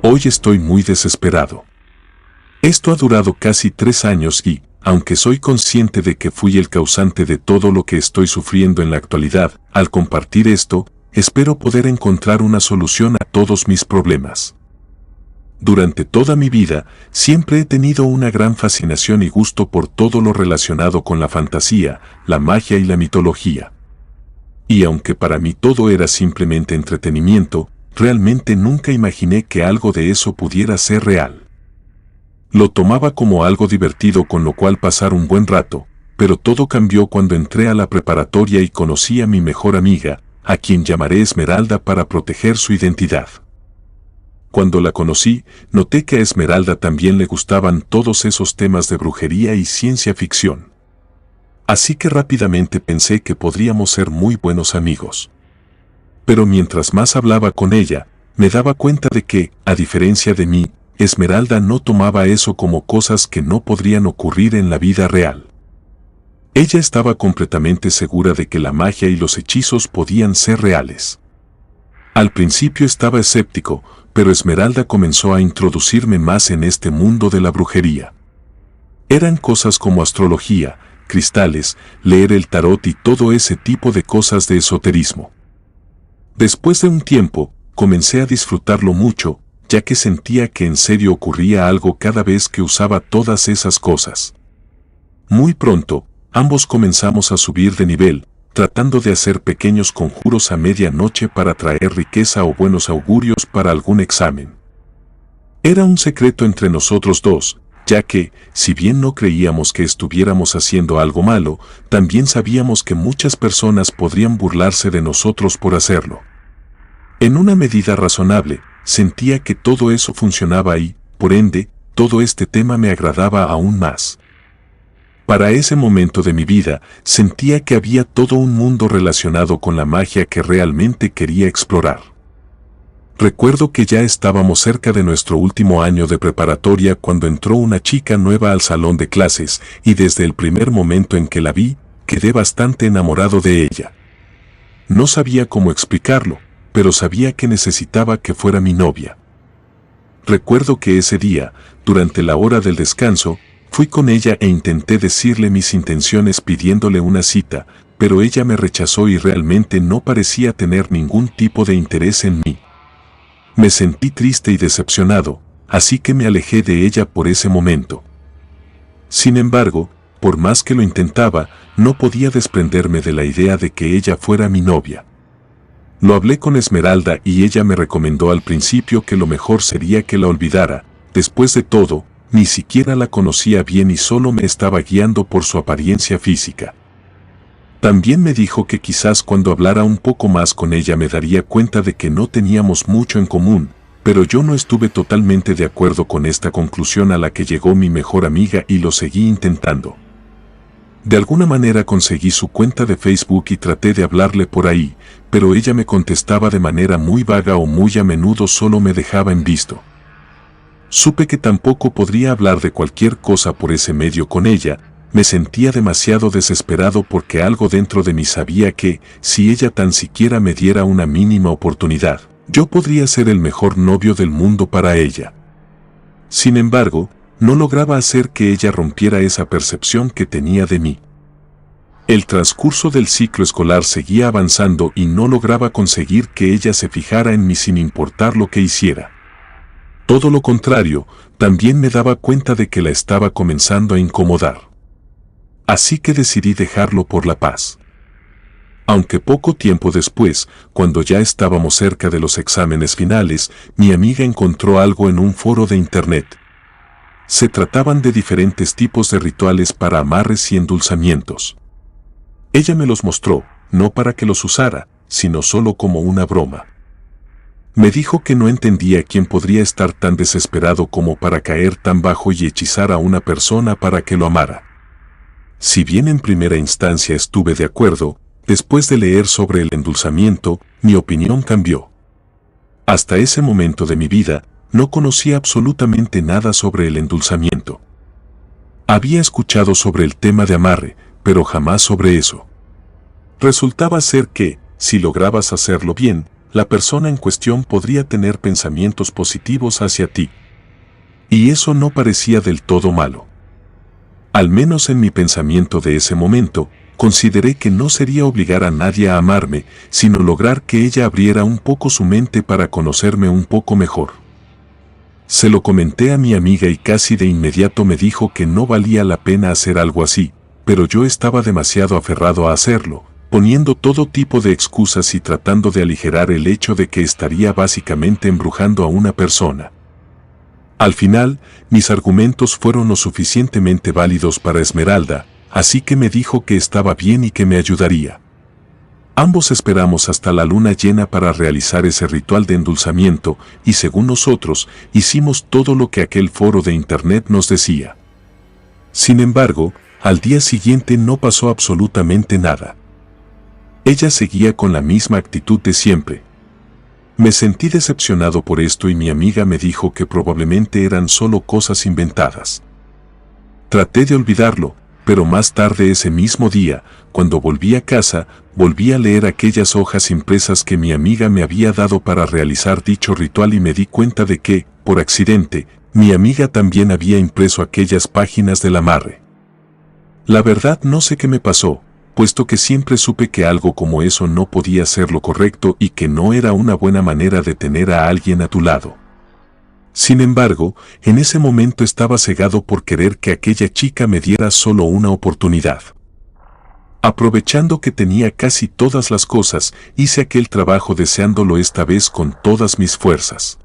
Hoy estoy muy desesperado. Esto ha durado casi 3 años y, aunque soy consciente de que fui el causante de todo lo que estoy sufriendo en la actualidad, al compartir esto, espero poder encontrar una solución a todos mis problemas. Durante toda mi vida, siempre he tenido una gran fascinación y gusto por todo lo relacionado con la fantasía, la magia y la mitología. Y aunque para mí todo era simplemente entretenimiento, realmente nunca imaginé que algo de eso pudiera ser real. Lo tomaba como algo divertido con lo cual pasar un buen rato, pero todo cambió cuando entré a la preparatoria y conocí a mi mejor amiga, a quien llamaré Esmeralda para proteger su identidad. Cuando la conocí, noté que a Esmeralda también le gustaban todos esos temas de brujería y ciencia ficción. Así que rápidamente pensé que podríamos ser muy buenos amigos. Pero mientras más hablaba con ella, me daba cuenta de que, a diferencia de mí, Esmeralda no tomaba eso como cosas que no podrían ocurrir en la vida real. Ella estaba completamente segura de que la magia y los hechizos podían ser reales. Al principio estaba escéptico, pero Esmeralda comenzó a introducirme más en este mundo de la brujería. Eran cosas como astrología, cristales, leer el tarot y todo ese tipo de cosas de esoterismo. Después de un tiempo, comencé a disfrutarlo mucho, ya que sentía que en serio ocurría algo cada vez que usaba todas esas cosas. Muy pronto, ambos comenzamos a subir de nivel, tratando de hacer pequeños conjuros a medianoche para traer riqueza o buenos augurios para algún examen. Era un secreto entre nosotros dos, ya que, si bien no creíamos que estuviéramos haciendo algo malo, también sabíamos que muchas personas podrían burlarse de nosotros por hacerlo. En una medida razonable, sentía que todo eso funcionaba y, por ende, todo este tema me agradaba aún más. Para ese momento de mi vida, sentía que había todo un mundo relacionado con la magia que realmente quería explorar. Recuerdo que ya estábamos cerca de nuestro último año de preparatoria cuando entró una chica nueva al salón de clases y desde el primer momento en que la vi, quedé bastante enamorado de ella. No sabía cómo explicarlo, pero sabía que necesitaba que fuera mi novia. Recuerdo que ese día, durante la hora del descanso, fui con ella e intenté decirle mis intenciones pidiéndole una cita, pero ella me rechazó y realmente no parecía tener ningún tipo de interés en mí. Me sentí triste y decepcionado, así que me alejé de ella por ese momento. Sin embargo, por más que lo intentaba, no podía desprenderme de la idea de que ella fuera mi novia. Lo hablé con Esmeralda y ella me recomendó al principio que lo mejor sería que la olvidara. Después de todo, ni siquiera la conocía bien y solo me estaba guiando por su apariencia física. También me dijo que quizás cuando hablara un poco más con ella me daría cuenta de que no teníamos mucho en común, pero yo no estuve totalmente de acuerdo con esta conclusión a la que llegó mi mejor amiga y lo seguí intentando. De alguna manera conseguí su cuenta de Facebook y traté de hablarle por ahí, pero ella me contestaba de manera muy vaga o muy a menudo solo me dejaba en visto. Supe que tampoco podría hablar de cualquier cosa por ese medio con ella. Me sentía demasiado desesperado porque algo dentro de mí sabía que, si ella tan siquiera me diera una mínima oportunidad, yo podría ser el mejor novio del mundo para ella. Sin embargo, no lograba hacer que ella rompiera esa percepción que tenía de mí. El transcurso del ciclo escolar seguía avanzando y no lograba conseguir que ella se fijara en mí sin importar lo que hiciera. Todo lo contrario, también me daba cuenta de que la estaba comenzando a incomodar. Así que decidí dejarlo por la paz. Aunque poco tiempo después, cuando ya estábamos cerca de los exámenes finales, mi amiga encontró algo en un foro de internet. Se trataban de diferentes tipos de rituales para amarres y endulzamientos. Ella me los mostró, no para que los usara, sino solo como una broma. Me dijo que no entendía quién podría estar tan desesperado como para caer tan bajo y hechizar a una persona para que lo amara. Si bien en primera instancia estuve de acuerdo, después de leer sobre el endulzamiento, mi opinión cambió. Hasta ese momento de mi vida, no conocía absolutamente nada sobre el endulzamiento. Había escuchado sobre el tema de amarre, pero jamás sobre eso. Resultaba ser que, si lograbas hacerlo bien, la persona en cuestión podría tener pensamientos positivos hacia ti. Y eso no parecía del todo malo. Al menos en mi pensamiento de ese momento, consideré que no sería obligar a nadie a amarme, sino lograr que ella abriera un poco su mente para conocerme un poco mejor. Se lo comenté a mi amiga y casi de inmediato me dijo que no valía la pena hacer algo así, pero yo estaba demasiado aferrado a hacerlo, poniendo todo tipo de excusas y tratando de aligerar el hecho de que estaría básicamente embrujando a una persona. Al final, mis argumentos fueron lo suficientemente válidos para Esmeralda, así que me dijo que estaba bien y que me ayudaría. Ambos esperamos hasta la luna llena para realizar ese ritual de endulzamiento y según nosotros, hicimos todo lo que aquel foro de internet nos decía. Sin embargo, al día siguiente no pasó absolutamente nada. Ella seguía con la misma actitud de siempre. Me sentí decepcionado por esto y mi amiga me dijo que probablemente eran solo cosas inventadas. Traté de olvidarlo, pero más tarde ese mismo día, cuando volví a casa, volví a leer aquellas hojas impresas que mi amiga me había dado para realizar dicho ritual y me di cuenta de que, por accidente, mi amiga también había impreso aquellas páginas del amarre. La verdad no sé qué me pasó, puesto que siempre supe que algo como eso no podía ser lo correcto y que no era una buena manera de tener a alguien a tu lado. Sin embargo, en ese momento estaba cegado por querer que aquella chica me diera solo una oportunidad. Aprovechando que tenía casi todas las cosas, hice aquel trabajo deseándolo esta vez con todas mis fuerzas.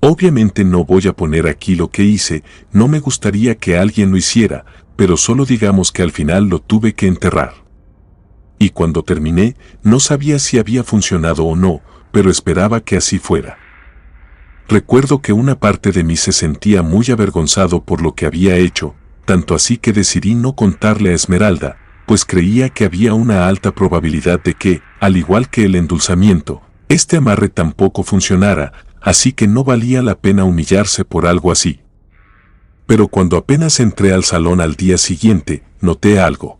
Obviamente no voy a poner aquí lo que hice, no me gustaría que alguien lo hiciera, pero solo digamos que al final lo tuve que enterrar. Y cuando terminé, no sabía si había funcionado o no, pero esperaba que así fuera. Recuerdo que una parte de mí se sentía muy avergonzado por lo que había hecho, tanto así que decidí no contarle a Esmeralda, pues creía que había una alta probabilidad de que, al igual que el endulzamiento, este amarre tampoco funcionara, así que no valía la pena humillarse por algo así. Pero cuando apenas entré al salón al día siguiente, noté algo.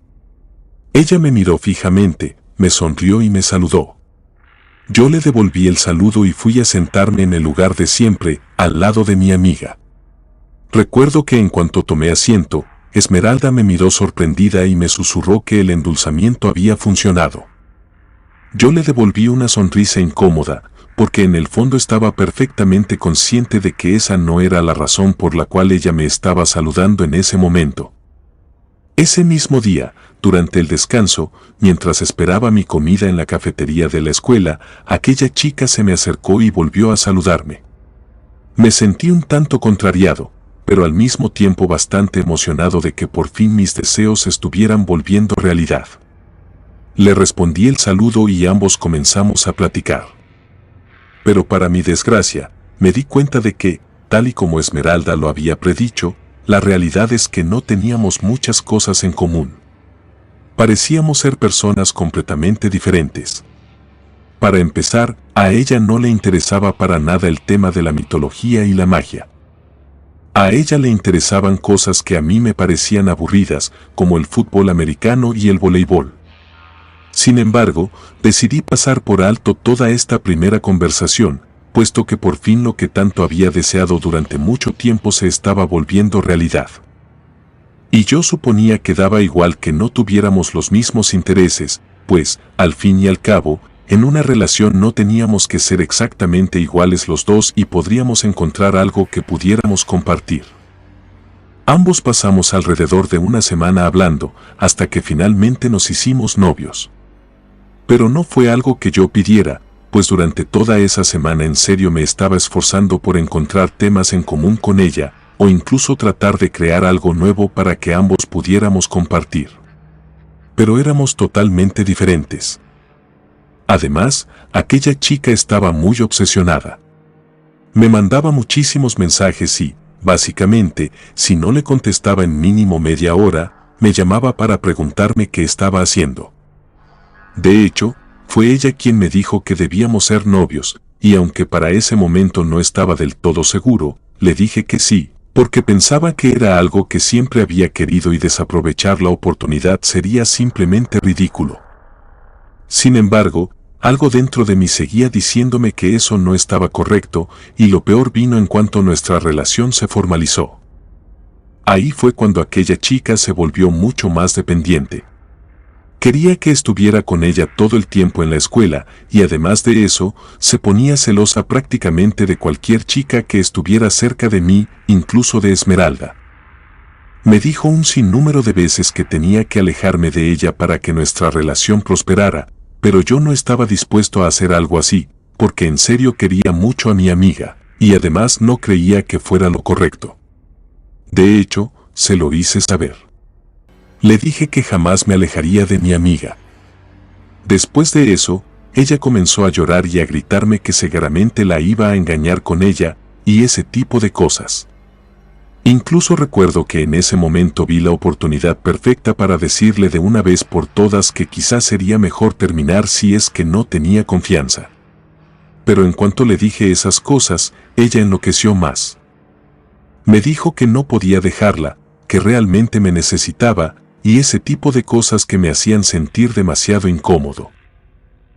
Ella me miró fijamente, me sonrió y me saludó. Yo le devolví el saludo y fui a sentarme en el lugar de siempre, al lado de mi amiga. Recuerdo que en cuanto tomé asiento, Esmeralda me miró sorprendida y me susurró que el endulzamiento había funcionado. Yo le devolví una sonrisa incómoda, porque en el fondo estaba perfectamente consciente de que esa no era la razón por la cual ella me estaba saludando en ese momento. Ese mismo día, durante el descanso, mientras esperaba mi comida en la cafetería de la escuela, aquella chica se me acercó y volvió a saludarme. Me sentí un tanto contrariado, pero al mismo tiempo bastante emocionado de que por fin mis deseos estuvieran volviendo realidad. Le respondí el saludo y ambos comenzamos a platicar. Pero para mi desgracia, me di cuenta de que, tal y como Esmeralda lo había predicho, la realidad es que no teníamos muchas cosas en común. Parecíamos ser personas completamente diferentes. Para empezar, a ella no le interesaba para nada el tema de la mitología y la magia. A ella le interesaban cosas que a mí me parecían aburridas, como el fútbol americano y el voleibol. Sin embargo, decidí pasar por alto toda esta primera conversación, puesto que por fin lo que tanto había deseado durante mucho tiempo se estaba volviendo realidad. Y yo suponía que daba igual que no tuviéramos los mismos intereses, pues, al fin y al cabo, en una relación no teníamos que ser exactamente iguales los dos y podríamos encontrar algo que pudiéramos compartir. Ambos pasamos alrededor de una semana hablando, hasta que finalmente nos hicimos novios. Pero no fue algo que yo pidiera, pues durante toda esa semana en serio me estaba esforzando por encontrar temas en común con ella, o incluso tratar de crear algo nuevo para que ambos pudiéramos compartir. Pero éramos totalmente diferentes. Además, aquella chica estaba muy obsesionada. Me mandaba muchísimos mensajes y, básicamente, si no le contestaba en mínimo media hora, me llamaba para preguntarme qué estaba haciendo. De hecho, fue ella quien me dijo que debíamos ser novios, y aunque para ese momento no estaba del todo seguro, le dije que sí, porque pensaba que era algo que siempre había querido y desaprovechar la oportunidad sería simplemente ridículo. Sin embargo, algo dentro de mí seguía diciéndome que eso no estaba correcto, y lo peor vino en cuanto nuestra relación se formalizó. Ahí fue cuando aquella chica se volvió mucho más dependiente. Quería que estuviera con ella todo el tiempo en la escuela, y además de eso, se ponía celosa prácticamente de cualquier chica que estuviera cerca de mí, incluso de Esmeralda. Me dijo un sinnúmero de veces que tenía que alejarme de ella para que nuestra relación prosperara, pero yo no estaba dispuesto a hacer algo así, porque en serio quería mucho a mi amiga, y además no creía que fuera lo correcto. De hecho, se lo hice saber. Le dije que jamás me alejaría de mi amiga. Después de eso, ella comenzó a llorar y a gritarme que seguramente la iba a engañar con ella, y ese tipo de cosas. Incluso recuerdo que en ese momento vi la oportunidad perfecta para decirle de una vez por todas que quizás sería mejor terminar si es que no tenía confianza. Pero en cuanto le dije esas cosas, ella enloqueció más. Me dijo que no podía dejarla, que realmente me necesitaba, y ese tipo de cosas que me hacían sentir demasiado incómodo.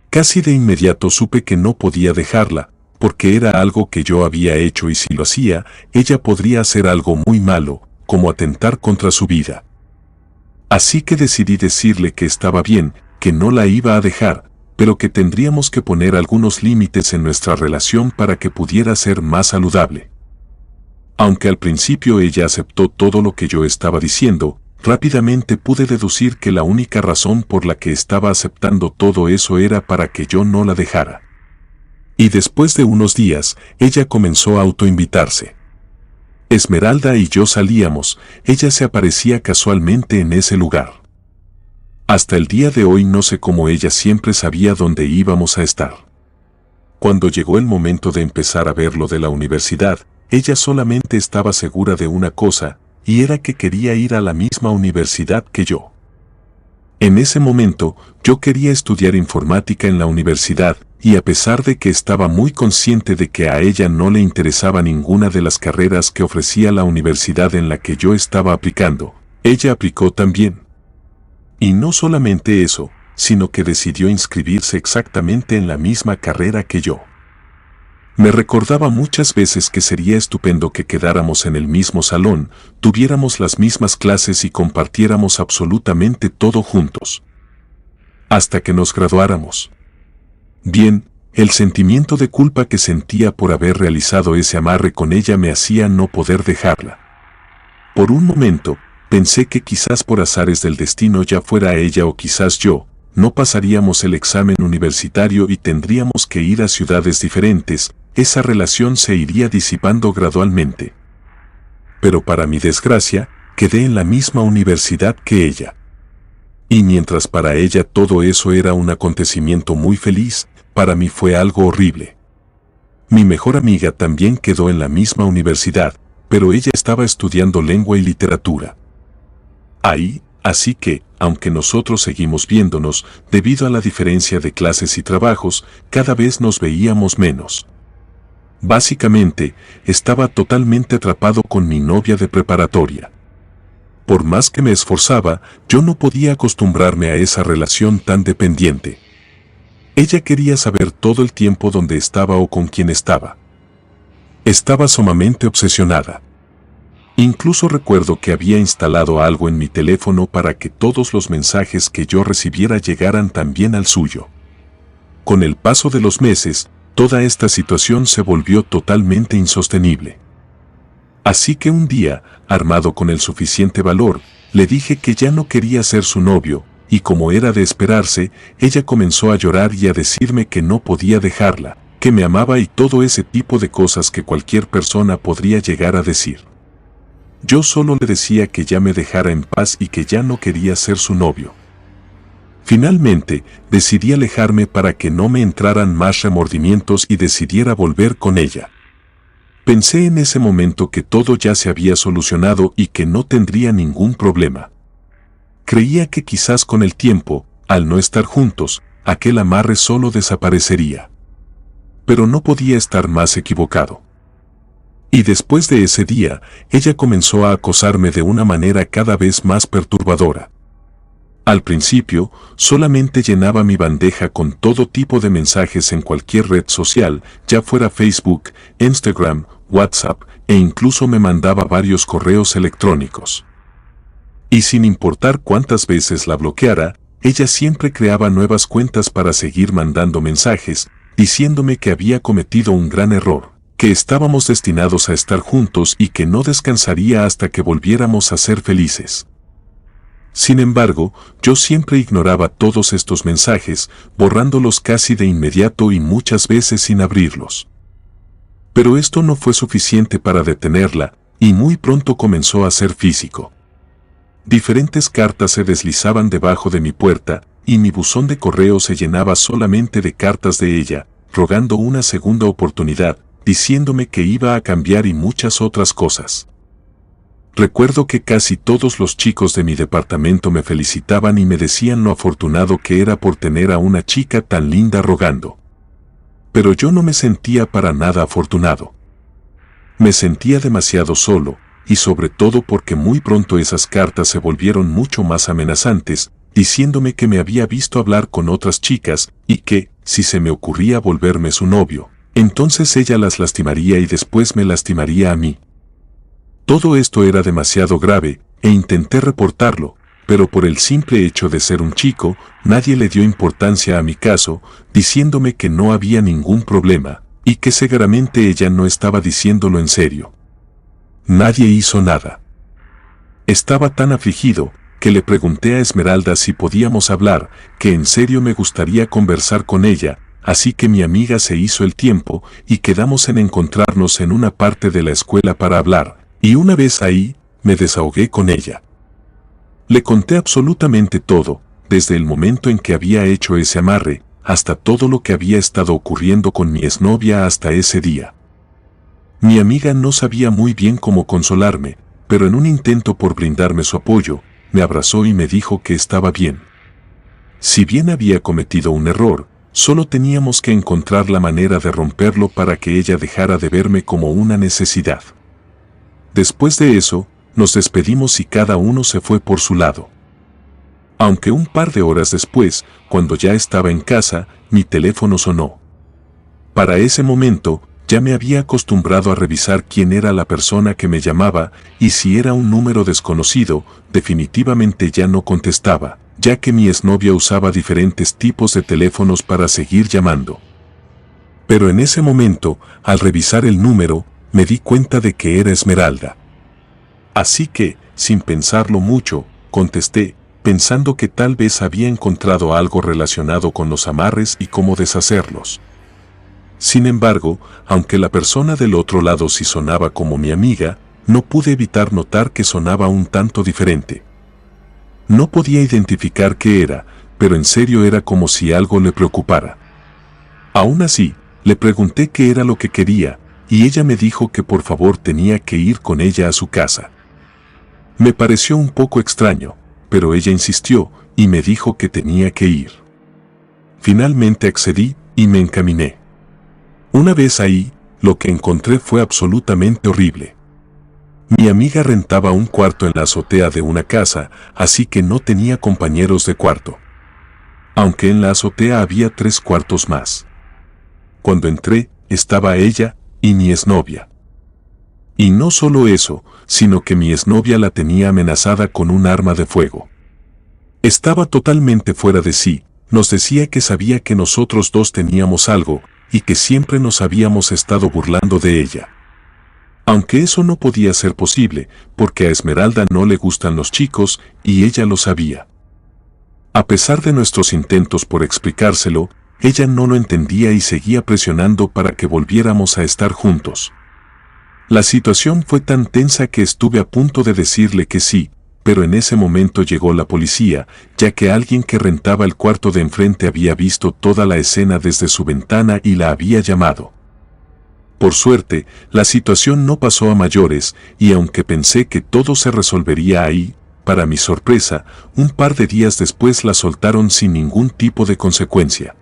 Casi de inmediato supe que no podía dejarla, porque era algo que yo había hecho y si lo hacía, ella podría hacer algo muy malo, como atentar contra su vida. Así que decidí decirle que estaba bien, que no la iba a dejar, pero que tendríamos que poner algunos límites en nuestra relación para que pudiera ser más saludable. Aunque al principio ella aceptó todo lo que yo estaba diciendo, rápidamente pude deducir que la única razón por la que estaba aceptando todo eso era para que yo no la dejara. Y después de unos días, ella comenzó a autoinvitarse. Esmeralda y yo salíamos, ella se aparecía casualmente en ese lugar. Hasta el día de hoy no sé cómo ella siempre sabía dónde íbamos a estar. Cuando llegó el momento de empezar a ver lo de la universidad, ella solamente estaba segura de una cosa, y era que quería ir a la misma universidad que yo. En ese momento, yo quería estudiar informática en la universidad, y a pesar de que estaba muy consciente de que a ella no le interesaba ninguna de las carreras que ofrecía la universidad en la que yo estaba aplicando, ella aplicó también. Y no solamente eso, sino que decidió inscribirse exactamente en la misma carrera que yo. Me recordaba muchas veces que sería estupendo que quedáramos en el mismo salón, tuviéramos las mismas clases y compartiéramos absolutamente todo juntos. Hasta que nos graduáramos. Bien, el sentimiento de culpa que sentía por haber realizado ese amarre con ella me hacía no poder dejarla. Por un momento, pensé que quizás por azares del destino ya fuera ella o quizás yo, no pasaríamos el examen universitario y tendríamos que ir a ciudades diferentes, esa relación se iría disipando gradualmente. Pero para mi desgracia, quedé en la misma universidad que ella. Y mientras para ella todo eso era un acontecimiento muy feliz, para mí fue algo horrible. Mi mejor amiga también quedó en la misma universidad, pero ella estaba estudiando lengua y literatura. Ahí, así que, aunque nosotros seguimos viéndonos, debido a la diferencia de clases y trabajos, cada vez nos veíamos menos. Básicamente, estaba totalmente atrapado con mi novia de preparatoria. Por más que me esforzaba, yo no podía acostumbrarme a esa relación tan dependiente. Ella quería saber todo el tiempo dónde estaba o con quién estaba. Estaba sumamente obsesionada. Incluso recuerdo que había instalado algo en mi teléfono para que todos los mensajes que yo recibiera llegaran también al suyo. Con el paso de los meses, toda esta situación se volvió totalmente insostenible. Así que un día, armado con el suficiente valor, le dije que ya no quería ser su novio, y como era de esperarse, ella comenzó a llorar y a decirme que no podía dejarla, que me amaba y todo ese tipo de cosas que cualquier persona podría llegar a decir. Yo solo le decía que ya me dejara en paz y que ya no quería ser su novio. Finalmente, decidí alejarme para que no me entraran más remordimientos y decidiera volver con ella. Pensé en ese momento que todo ya se había solucionado y que no tendría ningún problema. Creía que quizás con el tiempo, al no estar juntos, aquel amarre solo desaparecería. Pero no podía estar más equivocado. Y después de ese día, ella comenzó a acosarme de una manera cada vez más perturbadora. Al principio, solamente llenaba mi bandeja con todo tipo de mensajes en cualquier red social, ya fuera Facebook, Instagram, WhatsApp, e incluso me mandaba varios correos electrónicos. Y sin importar cuántas veces la bloqueara, ella siempre creaba nuevas cuentas para seguir mandando mensajes, diciéndome que había cometido un gran error, que estábamos destinados a estar juntos y que no descansaría hasta que volviéramos a ser felices. Sin embargo, yo siempre ignoraba todos estos mensajes, borrándolos casi de inmediato y muchas veces sin abrirlos. Pero esto no fue suficiente para detenerla, y muy pronto comenzó a ser físico. Diferentes cartas se deslizaban debajo de mi puerta, y mi buzón de correo se llenaba solamente de cartas de ella, rogando una segunda oportunidad, diciéndome que iba a cambiar y muchas otras cosas. Recuerdo que casi todos los chicos de mi departamento me felicitaban y me decían lo afortunado que era por tener a una chica tan linda rogando. Pero yo no me sentía para nada afortunado. Me sentía demasiado solo, y sobre todo porque muy pronto esas cartas se volvieron mucho más amenazantes, diciéndome que me había visto hablar con otras chicas y que, si se me ocurría volverme su novio, entonces ella las lastimaría y después me lastimaría a mí. Todo esto era demasiado grave, e intenté reportarlo, pero por el simple hecho de ser un chico, nadie le dio importancia a mi caso, diciéndome que no había ningún problema, y que seguramente ella no estaba diciéndolo en serio. Nadie hizo nada. Estaba tan afligido, que le pregunté a Esmeralda si podíamos hablar, que en serio me gustaría conversar con ella, así que mi amiga se hizo el tiempo, y quedamos en encontrarnos en una parte de la escuela para hablar. Y una vez ahí, me desahogué con ella. Le conté absolutamente todo, desde el momento en que había hecho ese amarre, hasta todo lo que había estado ocurriendo con mi exnovia hasta ese día. Mi amiga no sabía muy bien cómo consolarme, pero en un intento por brindarme su apoyo, me abrazó y me dijo que estaba bien. Si bien había cometido un error, solo teníamos que encontrar la manera de romperlo para que ella dejara de verme como una necesidad. Después de eso, nos despedimos y cada uno se fue por su lado. Aunque un par de horas después, cuando ya estaba en casa, mi teléfono sonó. Para ese momento, ya me había acostumbrado a revisar quién era la persona que me llamaba, y si era un número desconocido, definitivamente ya no contestaba, ya que mi exnovia usaba diferentes tipos de teléfonos para seguir llamando. Pero en ese momento, al revisar el número, me di cuenta de que era Esmeralda. Así que, sin pensarlo mucho, contesté, pensando que tal vez había encontrado algo relacionado con los amarres y cómo deshacerlos. Sin embargo, aunque la persona del otro lado sí sonaba como mi amiga, no pude evitar notar que sonaba un tanto diferente. No podía identificar qué era, pero en serio era como si algo le preocupara. Aún así, le pregunté qué era lo que quería, y ella me dijo que por favor tenía que ir con ella a su casa. Me pareció un poco extraño, pero ella insistió y me dijo que tenía que ir. Finalmente accedí y me encaminé. Una vez ahí, lo que encontré fue absolutamente horrible. Mi amiga rentaba un cuarto en la azotea de una casa, así que no tenía compañeros de cuarto. Aunque en la azotea había 3 cuartos más. Cuando entré, estaba ella y mi exnovia. Y no solo eso, sino que mi exnovia la tenía amenazada con un arma de fuego. Estaba totalmente fuera de sí, nos decía que sabía que nosotros dos teníamos algo, y que siempre nos habíamos estado burlando de ella. Aunque eso no podía ser posible, porque a Esmeralda no le gustan los chicos, y ella lo sabía. A pesar de nuestros intentos por explicárselo, ella no lo entendía y seguía presionando para que volviéramos a estar juntos. La situación fue tan tensa que estuve a punto de decirle que sí, pero en ese momento llegó la policía, ya que alguien que rentaba el cuarto de enfrente había visto toda la escena desde su ventana y la había llamado. Por suerte, la situación no pasó a mayores, y aunque pensé que todo se resolvería ahí, para mi sorpresa, un par de días después la soltaron sin ningún tipo de consecuencia.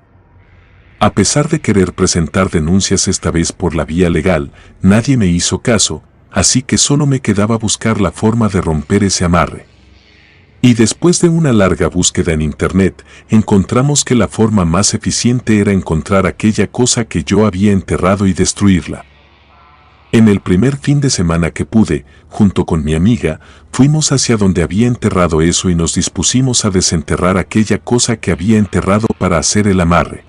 A pesar de querer presentar denuncias esta vez por la vía legal, nadie me hizo caso, así que solo me quedaba buscar la forma de romper ese amarre. Y después de una larga búsqueda en Internet, encontramos que la forma más eficiente era encontrar aquella cosa que yo había enterrado y destruirla. En el primer fin de semana que pude, junto con mi amiga, fuimos hacia donde había enterrado eso y nos dispusimos a desenterrar aquella cosa que había enterrado para hacer el amarre.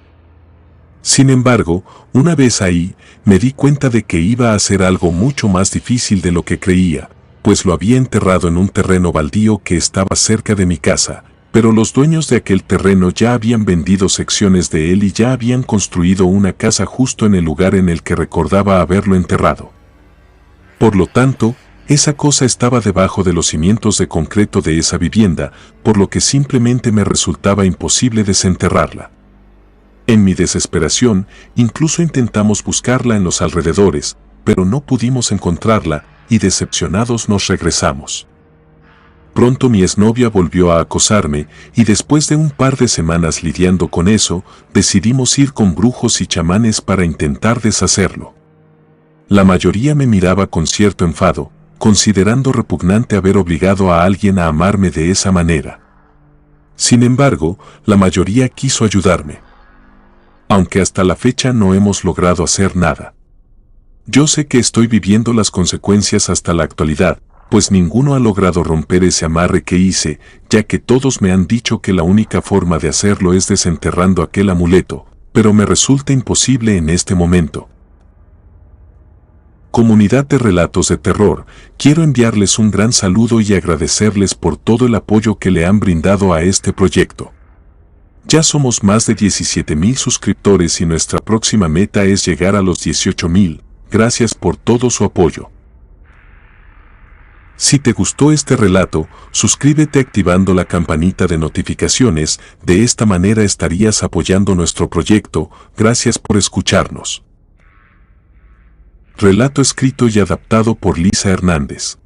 Sin embargo, una vez ahí, me di cuenta de que iba a ser algo mucho más difícil de lo que creía, pues lo había enterrado en un terreno baldío que estaba cerca de mi casa, pero los dueños de aquel terreno ya habían vendido secciones de él y ya habían construido una casa justo en el lugar en el que recordaba haberlo enterrado. Por lo tanto, esa cosa estaba debajo de los cimientos de concreto de esa vivienda, por lo que simplemente me resultaba imposible desenterrarla. En mi desesperación, incluso intentamos buscarla en los alrededores, pero no pudimos encontrarla, y decepcionados nos regresamos. Pronto mi exnovia volvió a acosarme, y después de un par de semanas lidiando con eso, decidimos ir con brujos y chamanes para intentar deshacerlo. La mayoría me miraba con cierto enfado, considerando repugnante haber obligado a alguien a amarme de esa manera. Sin embargo, la mayoría quiso ayudarme. Aunque hasta la fecha no hemos logrado hacer nada. Yo sé que estoy viviendo las consecuencias hasta la actualidad, pues ninguno ha logrado romper ese amarre que hice, ya que todos me han dicho que la única forma de hacerlo es desenterrando aquel amuleto, pero me resulta imposible en este momento. Comunidad de Relatos de Terror, quiero enviarles un gran saludo y agradecerles por todo el apoyo que le han brindado a este proyecto. Ya somos más de 17,000 suscriptores y nuestra próxima meta es llegar a los 18,000. Gracias por todo su apoyo. Si te gustó este relato, suscríbete activando la campanita de notificaciones, de esta manera estarías apoyando nuestro proyecto. Gracias por escucharnos. Relato escrito y adaptado por Lisa Hernández.